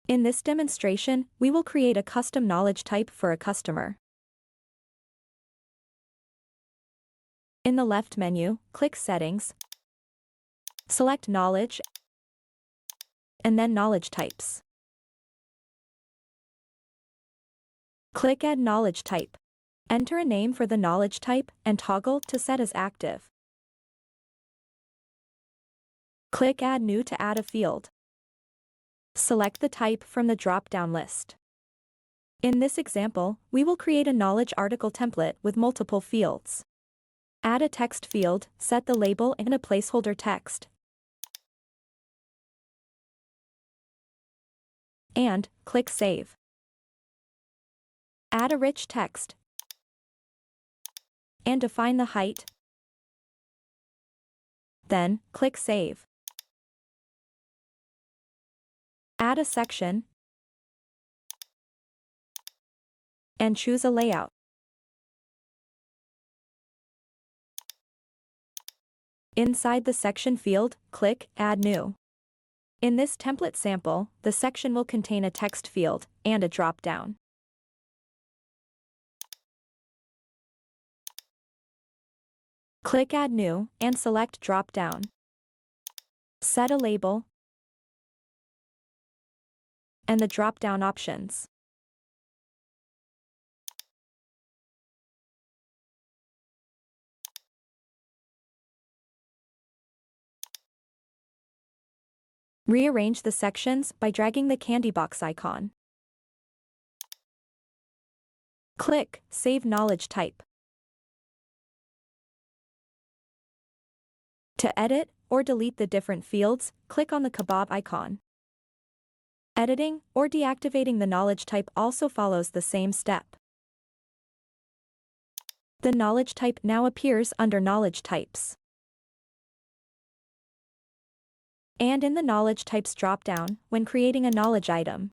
In this demonstration, we will create a custom knowledge type for a customer. In the left menu, click Settings, select Knowledge, and then Knowledge Types. Click Add Knowledge Type. Enter a name for the knowledge type and toggle to set as active. Click Add New to add a field. Select the type from the drop-down list. In this example, we will create a knowledge article template with multiple fields. Add a text field, set the label and a placeholder text. And click Save. Add a rich text. And define the height. Then, click Save. Add a section. And choose a layout. Inside the section field, click Add New. In this template sample, the section will contain a text field and a drop-down. Click Add New and select Drop-down. Set a label and the drop-down options. Rearrange the sections by dragging the candy box icon. Click Save Knowledge Type. To edit or delete the different fields, click on the kebab icon. Editing or deactivating the knowledge type also follows the same step. The knowledge type now appears under Knowledge Types. And in the Knowledge Types dropdown, when creating a knowledge item,